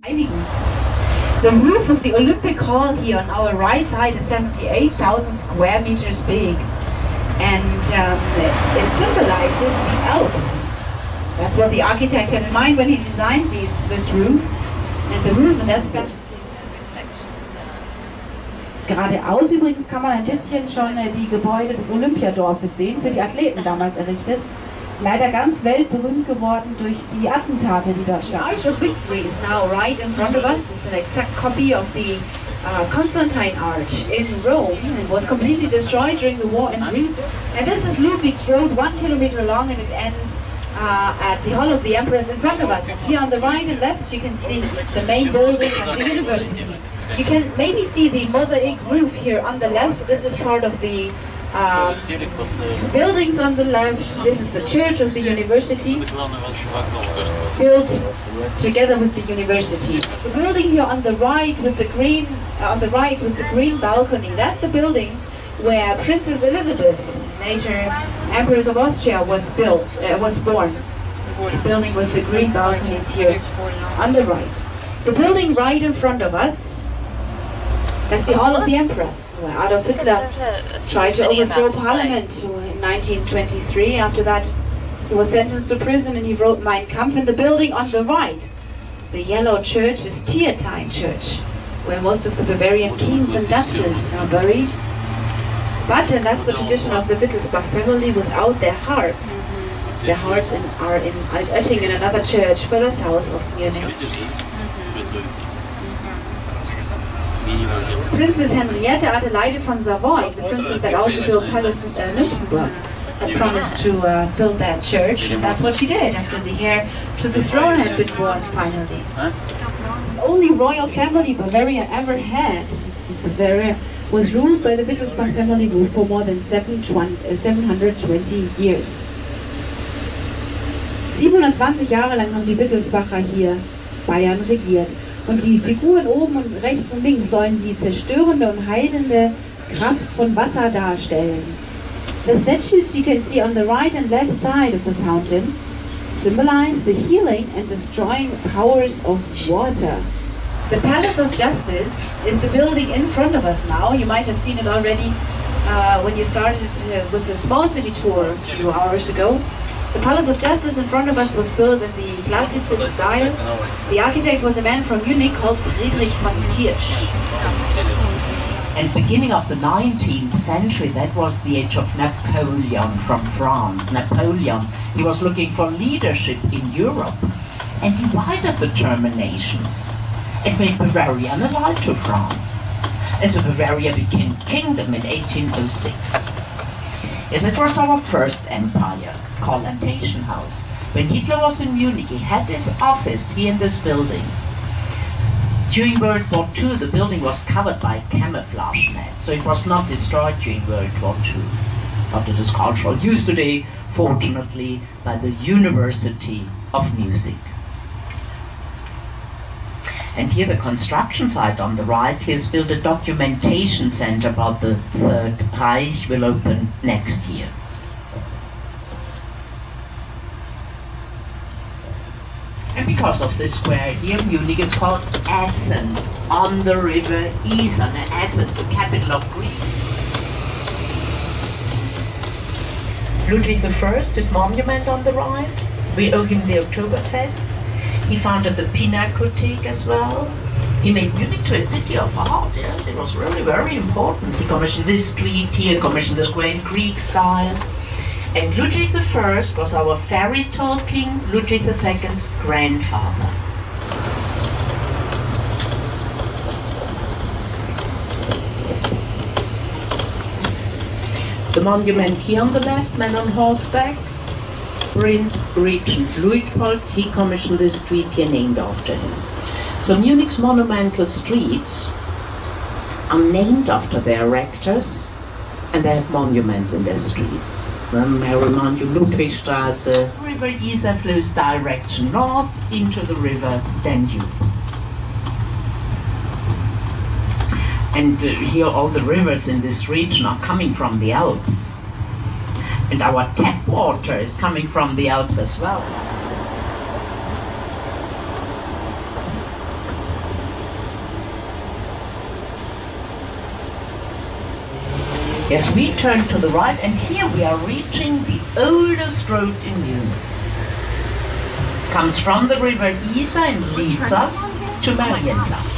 The roof of the Olympic Hall here on our right side is 78,000 square meters big, and it symbolizes the Alps. That's what the architect had in mind when he designed this roof. And the roof, and that's geradeaus übrigens kann man ein bisschen schon die Gebäude des Olympiadorfes sehen, für die Athleten damals errichtet. Leider ganz weltberühmt geworden durch die Attentate, die dort stattfanden. The Arch of Victory is now right in front of us. It's an exact copy of the Constantine Arch in Rome. It was completely destroyed during the war and this is Ludwig's Road, 1 kilometer long, and it ends at the Hall of the Emperors in front of us. And here on the right and left you can see the main building of the university. You can maybe see the mosaic roof here on the left. This is part of the buildings on the left. This is the church of the university, built together with the university. The building here on the right with the green, balcony. That's the building where Princess Elizabeth, later Empress of Austria, was born. The building with the green balconies here on the right. The building right in front of us. That's the Hall of the Emperors, where Adolf Hitler tried to overthrow Parliament in 1923. After that, he was sentenced to prison and he wrote Mein Kampf. In the building on the right, the yellow church is Theatine Church, where most of the Bavarian kings and duchesses are buried. But, and that's the tradition of the Wittelsbach family, without their hearts. Their hearts are in Alt-Oettingen, another church further south of Munich. Princess Henriette Adelaide von Savoy, the princess that also built Palace Nymphenburg, had promised to build that church, and that's what she did after the heir to the throne had been born finally. The only royal family Bavaria ever had, Bavaria, was ruled by the Wittelsbach family for more than 720 years. 720 Jahre lang haben die Wittelsbacher hier Bayern regiert. Und die Figuren oben und rechts und links sollen die zerstörende und heilende Kraft von Wasser darstellen. The statues you can see on the right and left side of the fountain symbolize the healing and destroying powers of water. The Palace of Justice is the building in front of us now. You might have seen it already when you started with the small city tour a few hours ago. The Palace of Justice in front of us was built in the Classicist style. The architect was a man from Munich called Friedrich von Tiersch. And beginning of the 19th century, that was the age of Napoleon from France. Napoleon, he was looking for leadership in Europe and divided the German nations and made Bavaria an ally to France. And so Bavaria became kingdom in 1806. Yes, it was our first empire, called Plantation House. When Hitler was in Munich, he had his office here in this building. During World War II, the building was covered by camouflage net, so it was not destroyed during World War II. But it is cultural use today, fortunately, by the University of Music. And here the construction site on the right, he has built a documentation center about the Third Reich, will open next year. And because of this square here, Munich is called Athens, on the river Isar. Athens, the capital of Greece. Ludwig I, his monument on the right, we owe him the Oktoberfest. He founded the Pinakothek as well. He made Munich to a city of art, yes, it was really very important. He commissioned this street here, commissioned the square in Greek style. And Ludwig I was our fairy tale king, Ludwig II's grandfather. The monument here on the left, man on horseback, Prince Regent Luitpold, he commissioned this street here named after him. So Munich's monumental streets are named after their rectors and they have monuments in their streets. I remind you, Ludwigstraße, River Isar flows direction north into the river Danube. And here all the rivers in this region are coming from the Alps. And our tap water is coming from the Alps as well. Yes, we turn to the right, and here we are reaching the oldest road in Munich. It comes from the river Isar and leads us to Marienplatz.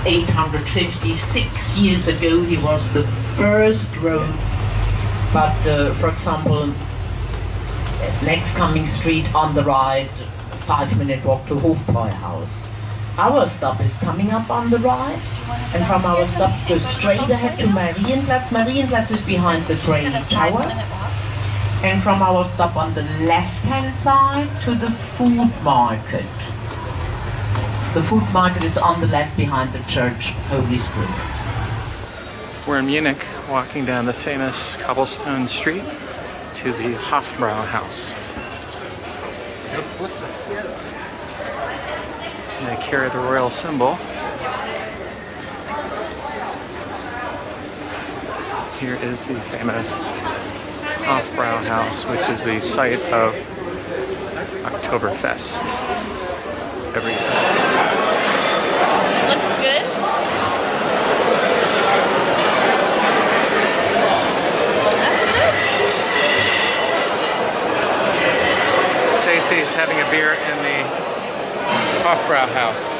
856 years ago, he was the first road, but for example, as next coming street on the right, 5-minute walk to Hofbrau Haus. Our stop is coming up on the right, and from our stop go straight ahead to Marienplatz. Marienplatz is behind the Grey Tower, and from our stop on the left-hand side to the food market. The food market is on the left behind the church, Holy Spirit. We're in Munich, walking down the famous cobblestone street to the Hofbrau Haus. They carry the royal symbol. Here is the famous Hofbrau Haus, which is the site of Oktoberfest every year. It looks good. That's good. Stacey's having a beer in the Hofbrau Haus.